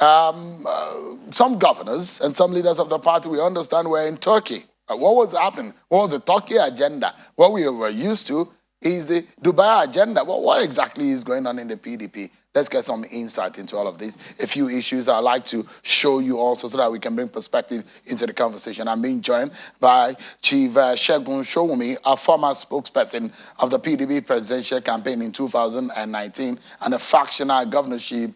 some governors and some leaders of the party, we understand, were in Turkey. What was happening? What was the Turkey agenda? What we were used to is the Dubai agenda. Well, what exactly is going on in the PDP? Let's get some insight into all of these. A few issues I'd like to show you also so that we can bring perspective into the conversation. I'm being joined by Chief Sowunmi, a former spokesperson of the PDP presidential campaign in 2019 and a factional governorship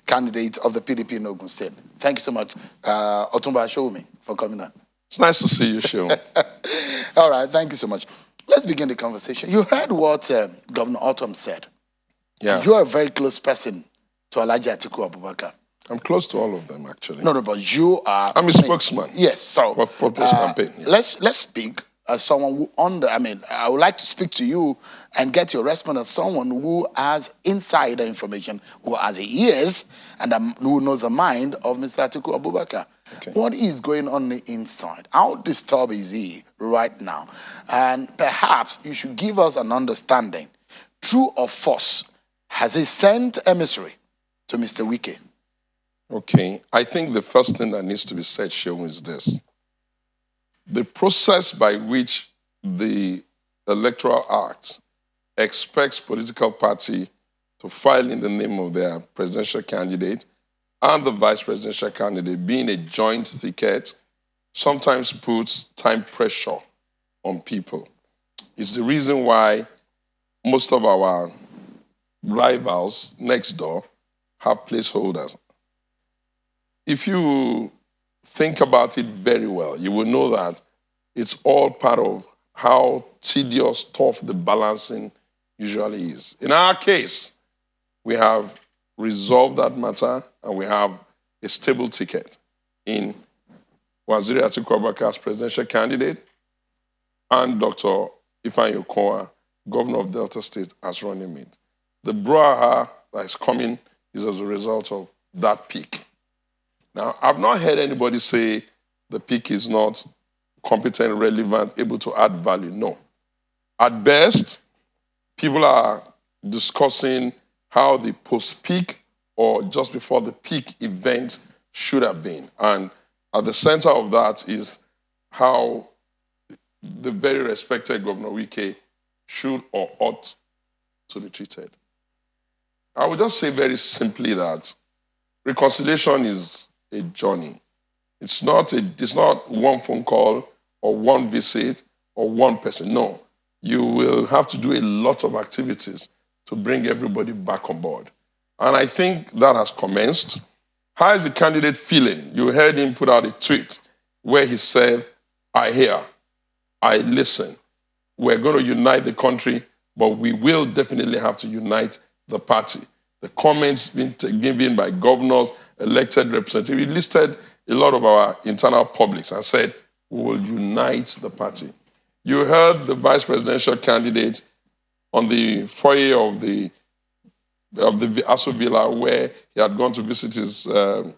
candidate of the PDP in Ogun State. Thank you so much, Otumba Sowunmi, for coming on. It's nice to see you, Sean. All right, thank you so much. Let's begin the conversation. You heard what Governor Autumn said. Yeah. You're a very close person to Alhaji Atiku Abubakar. I'm close to all of them, actually. No, but you are... I'm a spokesman. Yes, so... For purpose campaign. Yeah. Let's speak as someone who I would like to speak to you and get your response as someone who has insider information, who has ears, and who knows the mind of Mr. Atiku Abubakar. Okay. What is going on the inside? How disturbed is he right now? And perhaps you should give us an understanding. True or false, has he sent emissary to Mr. Wike? Okay. I think the first thing that needs to be said, Sean, is this. The process by which the Electoral Act expects political party to file in the name of their presidential candidate and the vice presidential candidate being a joint ticket sometimes puts time pressure on people. It's the reason why most of our rivals next door have placeholders. If you think about it very well, you will know that it's all part of how tedious, tough the balancing usually is. In our case, we have resolved that matter and we have a stable ticket in Waziri Atiku Abubakar's presidential candidate and Dr. Ifeanyi Okowa, governor of Delta State, as running mate. The brouhaha that is coming is as a result of that peak. Now, I've not heard anybody say the peak is not competent, relevant, able to add value. No. At best, people are discussing how the post-peak or just before the peak event should have been. And at the center of that is how the very respected Governor Wike should or ought to be treated. I would just say very simply that reconciliation is a journey. It's not one phone call or one visit or one person. No. You will have to do a lot of activities to bring everybody back on board. And I think that has commenced. How is the candidate feeling? You heard him put out a tweet where he said, I hear, I listen. We're going to unite the country, but we will definitely have to unite the party. The comments being given by governors, elected representatives, we listed a lot of our internal publics and said, we will unite the party. You heard the vice presidential candidate on the foyer of the Aso Villa where he had gone to visit his the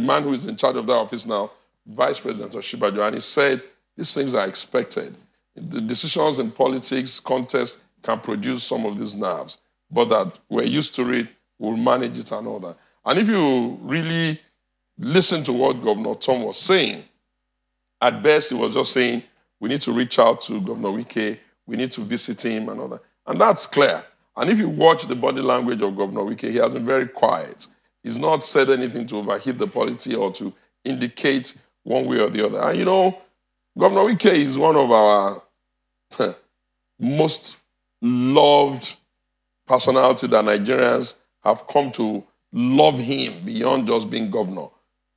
man who is in charge of that office now, Vice President Osinbajo, and he said, these things are expected. The decisions in politics, contests can produce some of these nerves, but that we're used to it, we'll manage it and all that. And if you really listen to what Governor Tom was saying, at best he was just saying, we need to reach out to Governor Wike, we need to visit him and all that. And that's clear. And if you watch the body language of Governor Wike, he has been very quiet. He's not said anything to overheat the polity or to indicate one way or the other. And you know, Governor Wike is one of our most loved personality that Nigerians have come to love him beyond just being governor.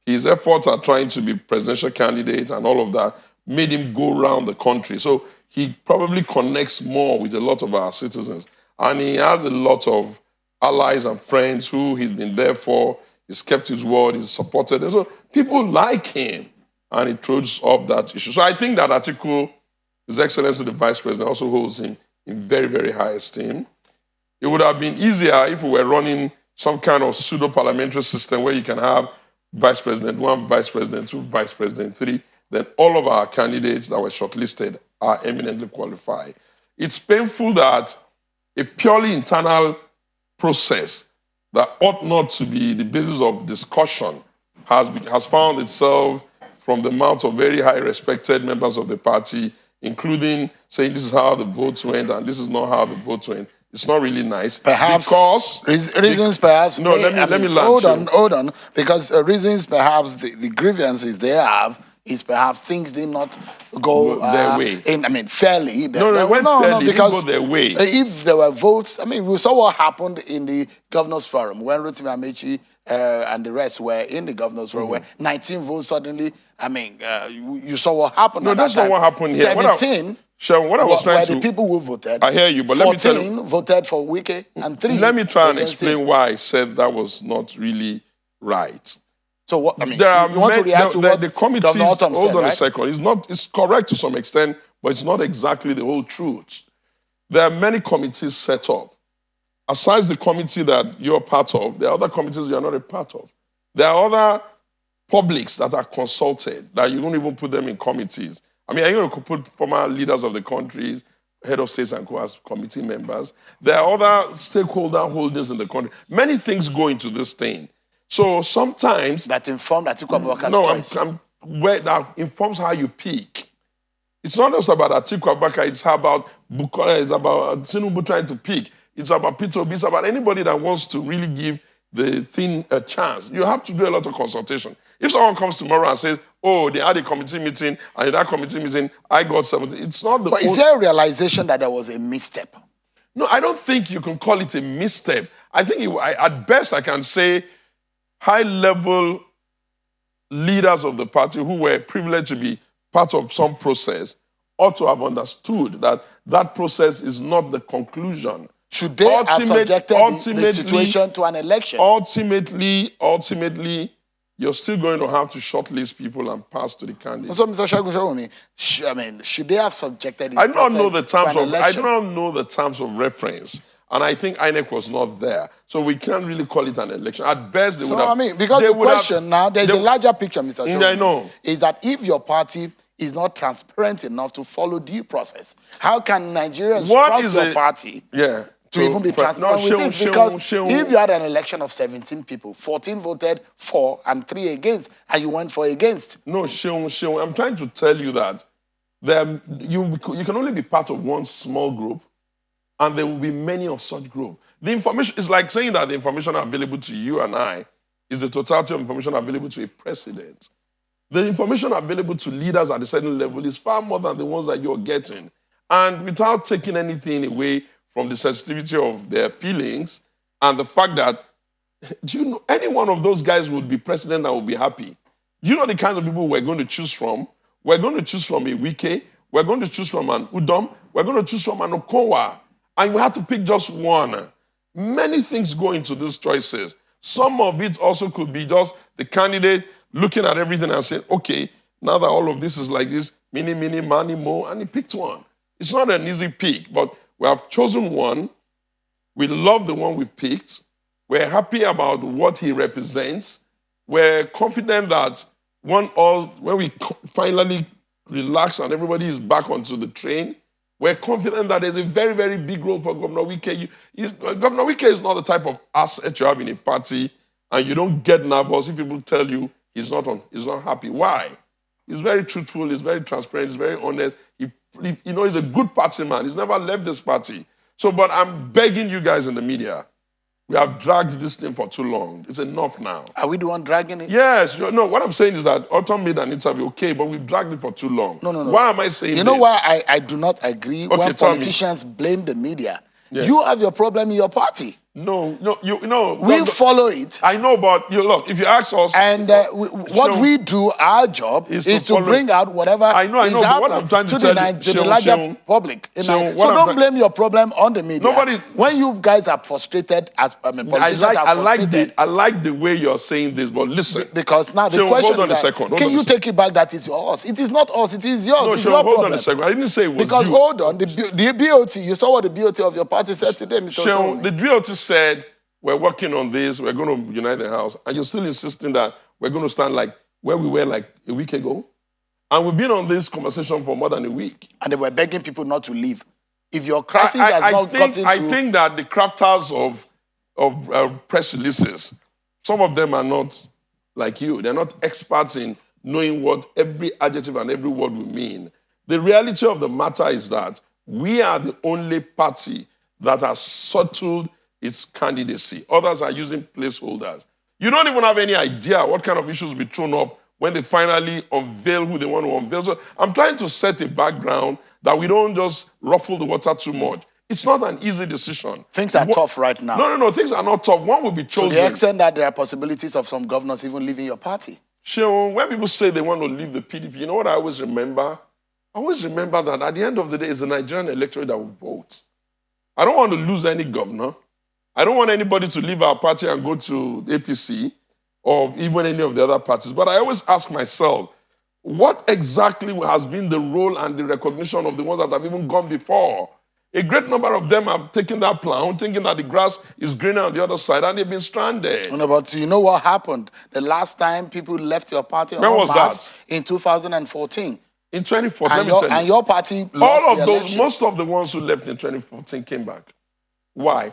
His efforts at trying to be presidential candidate and all of that made him go around the country. So he probably connects more with a lot of our citizens. And he has a lot of allies and friends who he's been there for. He's kept his word, he's supported. And so people like him. And he throws up that issue. So I think that Atiku, His Excellency the Vice President, also holds him in very, very high esteem. It would have been easier if we were running some kind of pseudo-parliamentary system where you can have Vice President 1, Vice President 2, Vice President 3. Then all of our candidates that were shortlisted are eminently qualified. It's painful that a purely internal process that ought not to be the basis of discussion has found itself from the mouth of very high respected members of the party, including saying this is how the votes went and this is not how the votes went. It's not really nice. Perhaps because reasons perhaps no, may, let me land. hold on, because reasons perhaps the grievances they have is perhaps things did not go their way. Fairly. It went fairly. Because it didn't go their way. If there were votes, we saw what happened in the governors' forum when Rotimi Amechi and the rest were in the governors' forum, where 19 votes suddenly. You saw what happened. No, that's not what happened here. 17. What I was trying to... the people who voted. I hear you, but let me tell you... 14 voted for Wike and 3... Let me try and explain why I said that was not really right. So what, there are you want to react to what the committees... Hold on a second. It's correct to some extent, but it's not exactly the whole truth. There are many committees set up. Aside the committee that you're part of, there are other committees you're not a part of. There are other publics that are consulted, that you don't even put them in committees. Are you going to put former leaders of the countries, head of states and co as committee members? There are other stakeholder holdings in the country. Many things go into this thing. So sometimes... That informed Atiku Abubakar's choice. That informs how you pick. It's not just about Atiku Abubakar, it's about Bukola, it's about Tinubu trying to pick. It's about Peter Obi, it's about anybody that wants to really give the thing a chance. You have to do a lot of consultation. If someone comes tomorrow and says, oh, they had a committee meeting, and in that committee meeting, I got 70, it's not the... But is there a realization that there was a misstep? No, I don't think you can call it a misstep. I think, at best, I can say high-level leaders of the party who were privileged to be part of some process ought to have understood that that process is not the conclusion. Should they have subjected the situation to an election? Ultimately, you're still going to have to shortlist people and pass to the candidates. So, Mr. Sowunmi, should they have subjected I do not know the terms of reference. And I think INEC was not there. So we can't really call it an election. At best, they would have... because the question now, there's a larger picture, Mr. Sowunmi. I know. Is that if your party is not transparent enough to follow due process, how can Nigerians trust your party? Yeah. To even be transparent with it, because if you had an election of 17 people, 14 voted for and 3 against, and you went for against. No, Sheung, I'm trying to tell you that you can only be part of one small group, and there will be many of such groups. The information is like saying that the information available to you and I is the totality of information available to a president. The information available to leaders at a certain level is far more than the ones that you're getting. And without taking anything away from the sensitivity of their feelings and the fact that, any one of those guys would be president and would be happy. You know the kinds of people we're going to choose from? We're going to choose from a Wike, we're going to choose from an Udom, we're going to choose from an Okowa. And we have to pick just one. Many things go into these choices. Some of it also could be just the candidate looking at everything and saying, okay, now that all of this is like this, mini, money, more, and he picked one. It's not an easy pick, but we have chosen one. We love the one we picked. We're happy about what he represents. We're confident that when we finally relax and everybody is back onto the train, we're confident that there's a very, very big role for Governor Wike. Governor Wike is not the type of asset you have in a party, and you don't get nervous if people tell you he's not happy. Why? He's very truthful, he's very transparent, he's very honest. He's a good party man. He's never left this party. So, but I'm begging you guys in the media, we have dragged this thing for too long. It's enough now. Are we the one dragging it? Yes. No, what I'm saying is that Autumn made an interview, okay, but we've dragged it for too long. No. Why am I saying You know why I do not agree when politicians blame the media? Yes. You have your problem in your party. No. We follow it. I know, but look, if you ask us... And what we do, our job, is to bring out whatever is happening to the larger public. So don't blame your problem on the media. When you guys are frustrated, as politicians are frustrated... I like the way you're saying this, but listen. Because now the question is, can you take it back that it's yours? It is not us, it is yours. It's your problem. Hold on a second. I didn't say it was because hold on, the BOT, you saw what the BOT of your party said today, Mr. Sowunmi. The BOT said, we're working on this, we're going to unite the House, and you're still insisting that we're going to stand like where we were like a week ago? And we've been on this conversation for more than a week. And they were begging people not to leave. If your crisis has not gotten to... I think that the crafters of of press releases. Some of them are not like you. They're not experts in knowing what every adjective and every word will mean. The reality of the matter is that we are the only party that has settled its candidacy. Others are using placeholders. You don't even have any idea what kind of issues will be thrown up when they finally unveil who they want to unveil. So I'm trying to set a background that we don't just ruffle the water too much. It's not an easy decision. Things are tough right now. No, things are not tough. One will be chosen. To the extent that there are possibilities of some governors even leaving your party. Seun, when people say they want to leave the PDP, you know what I always remember? I always remember that at the end of the day, it's the Nigerian electorate that will vote. I don't want to lose any governor. I don't want anybody to leave our party and go to APC or even any of the other parties. But I always ask myself, what exactly has been the role and the recognition of the ones that have even gone before? A great number of them have taken that plow, thinking that the grass is greener on the other side, and they've been stranded. No, but you know what happened? The last time people left your party When was that? In 2014. In 2014, and your party lost all of the those, election. most of the ones who left in 2014 came back. Why?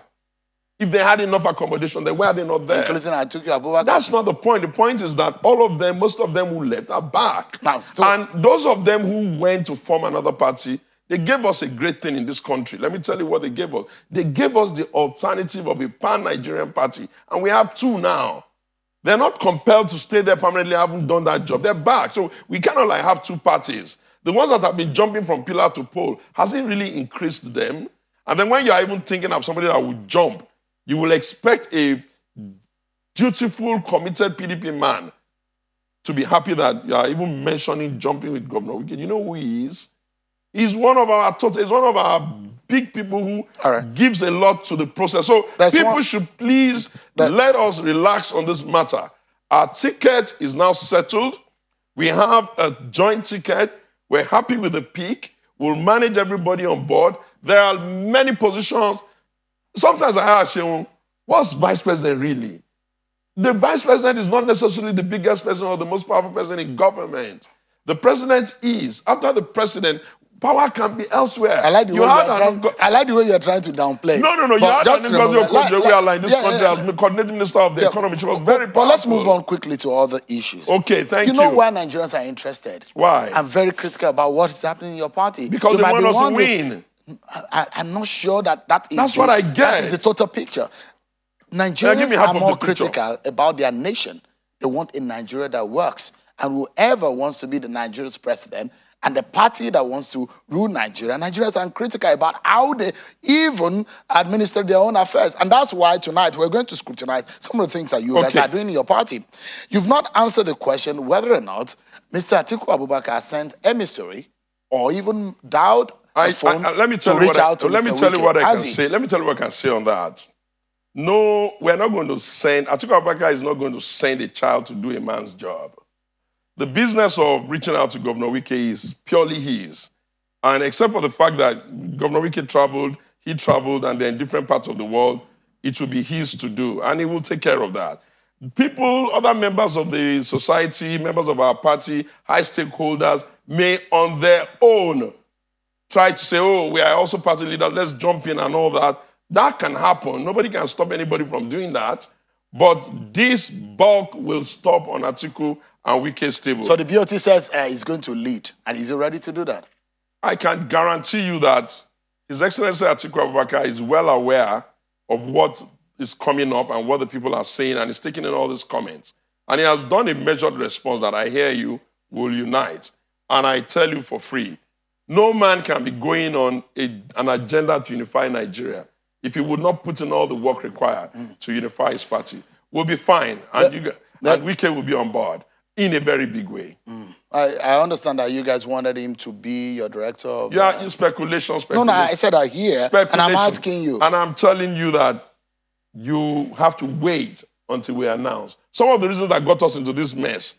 If they had enough accommodation, then why are they not there? Including Atiku Abubakar. That's not the point. The point is that all of them, most of them who left are back. Now, and those of them who went to form another party, they gave us a great thing in this country. Let me tell you what they gave us. They gave us the alternative of a pan-Nigerian party, and we have two now. They're not compelled to stay there permanently, haven't done that job. They're back. So we cannot like have two parties. The ones that have been jumping from pillar to pole, has it really increased them? And then when you're even thinking of somebody that would jump, you will expect a dutiful, committed PDP man to be happy that you are even mentioning jumping with Governor Wike. You know who he is? He's one of our big people who gives a lot to the process. So people should please let us relax on this matter. Our ticket is now settled. We have a joint ticket. We're happy with the peak. We'll manage everybody on board. There are many positions. Sometimes I ask you, what's vice president really? The vice president is not necessarily the biggest person or the most powerful person in government. The president is. After the president, power can be elsewhere. I like the way you're trying to downplay. No. You had Ngozi Okonjo-Iweala in this country as the coordinating minister of the economy. She was very powerful. But let's move on quickly to other issues. Okay, thank you. You know why Nigerians are interested? Why? I'm very critical about what is happening in your party. Because they want us to win. I'm not sure that is That's what I get. That is the total picture. Nigerians are more critical about their nation. They want a Nigeria that works. And whoever wants to be the Nigeria's president and the party that wants to rule Nigeria, Nigerians are critical about how they even administer their own affairs. And that's why tonight we're going to scrutinize some of the things that you guys are doing in your party. You've not answered the question whether or not Mr. Atiku Abubakar sent emissary or even dialed a phone let me tell to you reach out to let me Mr. tell you what Wike. I can say. Let me tell you what I can say on that. No, we're not going to send, Atiku Abubakar is not going to send a child to do a man's job. The business of reaching out to Governor Wike is purely his. And except for the fact that Governor Wike traveled, he traveled, and they're in different parts of the world, it will be his to do. And he will take care of that. People, other members of the society, members of our party, high stakeholders, may on their own try to say, oh, we are also party leaders, let's jump in and all that. That can happen. Nobody can stop anybody from doing that. But this bulk will stop on Atiku and Wike's table. So the BOT says he's going to lead, and he's ready to do that. I can guarantee you that His Excellency Atiku Abubakar is well aware of what is coming up and what the people are saying, and he's taking in all these comments. And he has done a measured response that I hear you will unite. And I tell you for free, no man can be going on an agenda to unify Nigeria if he would not put in all the work required to unify his party. We'll be fine, and Wike will be on board in a very big way. I understand that you guys wanted him to be your director of... Yeah, speculation. No, I said I hear, and I'm asking you. And I'm telling you that you have to wait until we announce. Some of the reasons that got us into this mess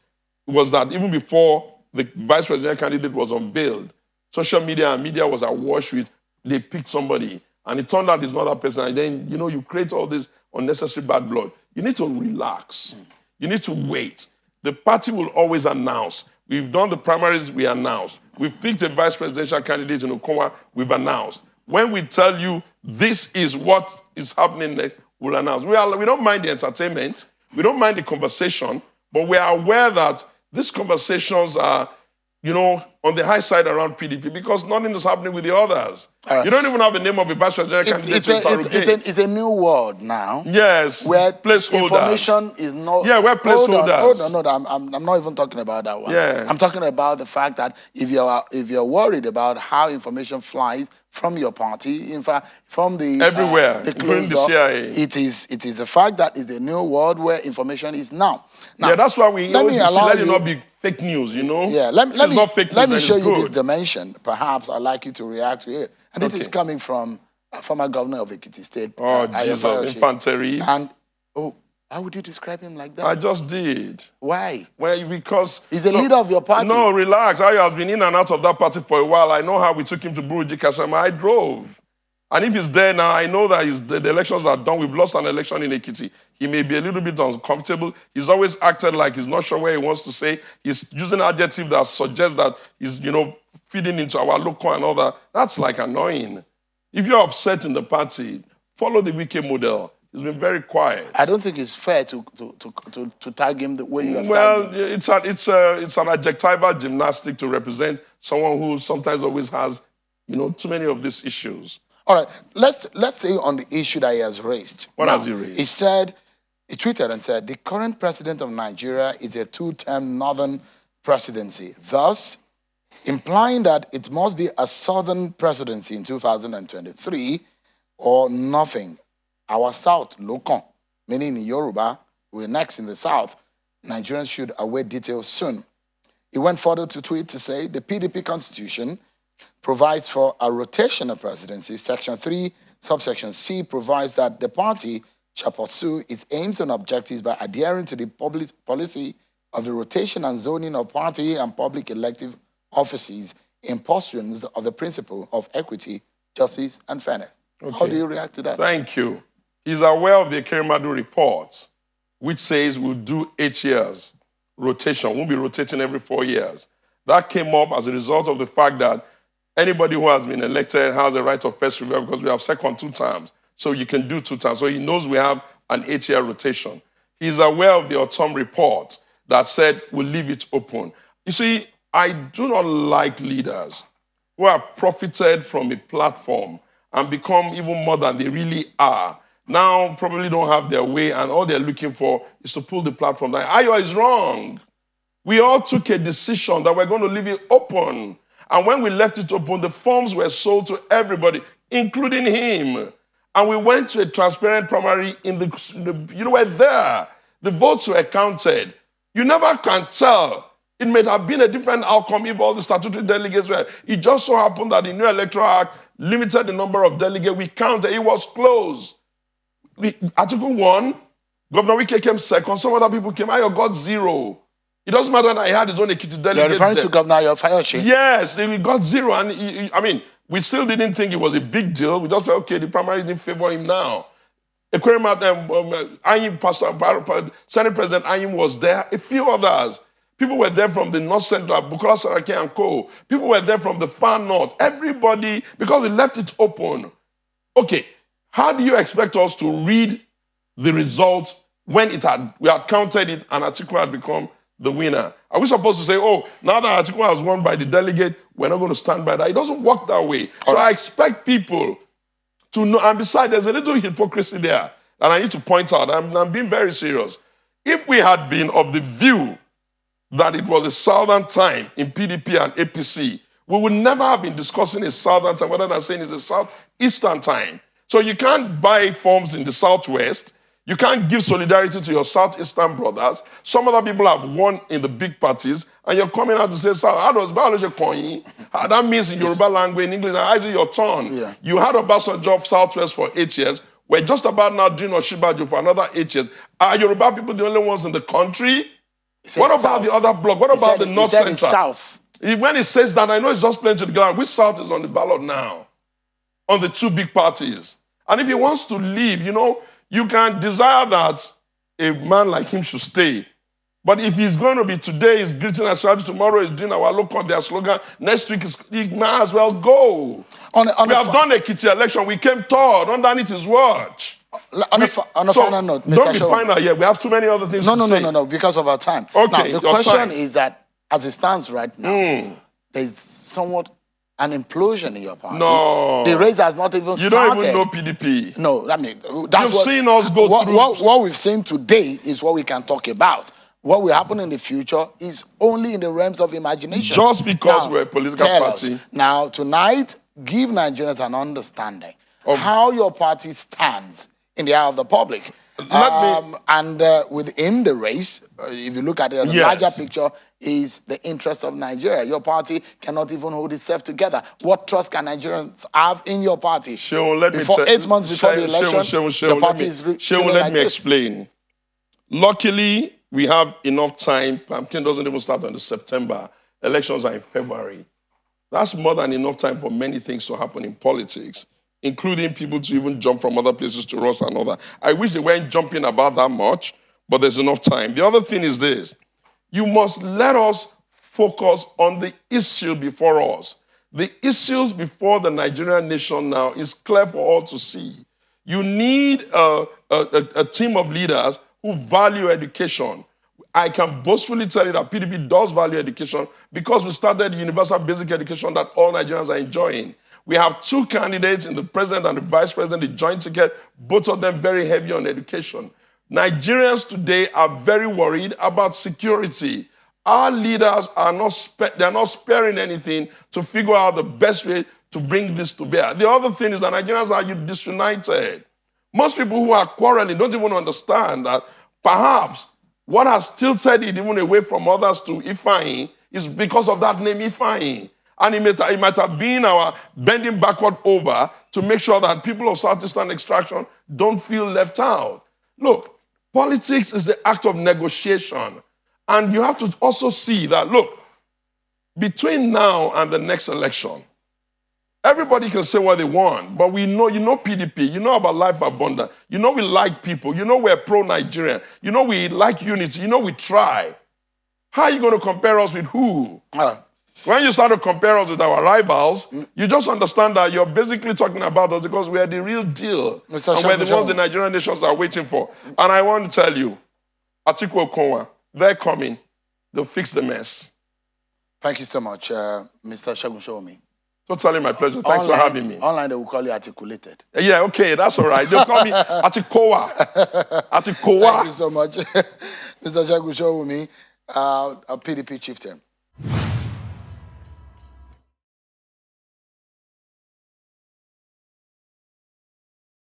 was that even before the vice presidential candidate was unveiled, social media and media was awash with, they picked somebody, and it turned out it's not that person. And then, you create all this unnecessary bad blood. You need to relax. You need to wait. The party will always announce. We've done the primaries, we announced. We've picked a vice presidential candidate in Okowa, we've announced. When we tell you this is what is happening next, will announce. We don't mind the entertainment, we don't mind the conversation, but we are aware that these conversations are, on the high side around PDP because nothing is happening with the others. Right. You don't even have the name of a vice presidential candidate to interrogate. It's a new world now. Yes, where placeholders. Information is not. Yeah, we're placeholders. Hold on. I'm not even talking about that one. Yeah. I'm talking about the fact that if you're worried about how information flies from your party, in fact, from the everywhere, the including the door, CIA, it is a fact that it's a new world where information is now. Yeah, that's why we always let it not be fake news, Yeah, let me show you this dimension. Perhaps I'd like you to react to it. And this is coming from a former governor of Ekiti State. Oh, Jesus, Fayose. Infantry. And, how would you describe him like that? I just did. Why? Well, because... He's a leader of your party. No, relax. I has been in and out of that party for a while. I know how we took him to Buruji Kashama. I drove. And if he's there now, I know that the elections are done. We've lost an election in Ekiti. He may be a little bit uncomfortable. He's always acted like he's not sure where he wants to say. He's using adjective that suggests that he's, feeding into our local and all that. That's like annoying. If you're upset in the party, follow the Wike model. He's been very quiet. I don't think it's fair to tag him the way you have tagged him. It's an adjectival gymnastic to represent someone who sometimes always has, too many of these issues. All right, let's say on the issue that he has raised. What has he raised? He tweeted and said, the current president of Nigeria is a two-term northern presidency, thus implying that it must be a southern presidency in 2023 or nothing. Our South, Lokon, meaning in Yoruba, we're next in the South. Nigerians should await details soon. He went further to tweet to say, the PDP constitution provides for a rotational presidency. Section 3, subsection C provides that the party shall pursue its aims and objectives by adhering to the public policy of the rotation and zoning of party and public elective offices in pursuance of the principle of equity, justice, and fairness. Okay. How do you react to that? Thank you. He's aware of the Kerimadu report, which says we'll do 8 years rotation. We'll be rotating every 4 years. That came up as a result of the fact that anybody who has been elected has a right of first review because we have second 2 terms. So you can do 2 terms. So he knows we have an 8-year rotation. He's aware of the autumn report that said we'll leave it open. You see, I do not like leaders who have profited from a platform and become even more than they really are. Now probably don't have their way and all they're looking for is to pull the platform down. Ayo is wrong. We all took a decision that we're going to leave it open. And when we left it open, the forms were sold to everybody, including him. And we went to a transparent primary you were there. The votes were counted. You never can tell. It may have been a different outcome if all the statutory delegates were. It just so happened that the new Electoral Act limited the number of delegates. We counted. It was close. Atiku won. Governor Wike came second. Some other people came. Ayo got 0. It doesn't matter that he had his own Ekiti delegate. You're referring to Governor Fayose? Yes, he got 0. And we still didn't think it was a big deal. We just felt, okay, the primary didn't favor him now. Anyim, Senate President Anyim was there. A few others. People were there from the North Central, Bukola Saraki and co. People were there from the far north. Everybody, because we left it open. Okay, how do you expect us to read the result when we had counted it and Atiku had become the winner? Are we supposed to say, oh, now that Atiku has won by the delegate, we're not going to stand by that? It doesn't work that way. So I expect people to know. And besides, there's a little hypocrisy there that I need to point out. I'm being very serious. If we had been of the view that it was a southern time in PDP and APC, we would never have been discussing a southern time, rather than saying it's a southeastern time. So you can't buy forms in the southwest. You can't give solidarity to your southeastern brothers. Some other people have won in the big parties, and you're coming out to say, how does biology coin? That means in Yoruba language, in English, how is it your turn? Yeah. You had a Obasanjo of Southwest for 8 years. We're just about now doing Oshibaju for another 8 years. Are Yoruba people the only ones in the country? What about the other bloc? What about the North Central? South. When he says that, I know it's just playing to the ground. Which South is on the ballot now? On the 2 big parties. And if he wants to leave, you can desire that a man like him should stay. But if he's going to be today, he's greeting us, tomorrow he's doing our local, their slogan, next week he might as well go. We have done a Ekiti election. We came third underneath his watch. On a final note, Mr. Don't be Sowunmi. final yet. We have too many other things to say. No, because of our time. Okay, now, the question is that, as it stands right now, there's somewhat an implosion in your party. No. The race has not even started. You don't even know PDP. No, I mean, that's You've seen us go through. What we've seen today is what we can talk about. What will happen in the future is only in the realms of imagination. Just because we're a political party. Now, tonight, give Nigerians an understanding of how your party stands in the eye of the public. And within the race, if you look at it, the larger picture is the interest of Nigeria. Your party cannot even hold itself together. What trust can Nigerians have in your party? 8 months before the election, your party is let me explain. Luckily, we have enough time. Campaign doesn't even start until September. Elections are in February. That's more than enough time for many things to happen in politics, including people to even jump from other places to us and other. I wish they weren't jumping about that much, but there's enough time. The other thing is this. You must let us focus on the issue before us. The issues before the Nigerian nation now is clear for all to see. You need a team of leaders who value education. I can boastfully tell you that PDP does value education because we started universal basic education that all Nigerians are enjoying. We have two candidates in the president and the vice president, the joint ticket, both of them very heavy on education. Nigerians today are very worried about security. Our leaders are not sparing anything to figure out the best way to bring this to bear. The other thing is that Nigerians are disunited. Most people who are quarreling don't even understand that perhaps what has tilted it even away from others to Ifeanyi is because of that name Ifeanyi. And it might have been our bending backward over to make sure that people of Southeastern extraction don't feel left out. Look, politics is the act of negotiation. And you have to also see that, look, between now and the next election, everybody can say what they want, but we know, you know PDP, you know about life abundant, you know we like people, you know we're pro-Nigerian, you know we like unity, you know we try. How are you going to compare us with who? When you start to compare us with our rivals, you just understand that you're basically talking about us because we are the real deal. And we're the ones the Nigerian nations are waiting for. And I want to tell you, Atiku Okowa, they're coming. They'll fix the mess. Thank you so much, Mr. Sowunmi. Totally my pleasure. Thanks for having me. Online, they will call you articulated. Yeah, okay, that's all right. They'll call me Atikowa. Atikowa. Thank you so much, Mr. Sowunmi, a PDP chieftain.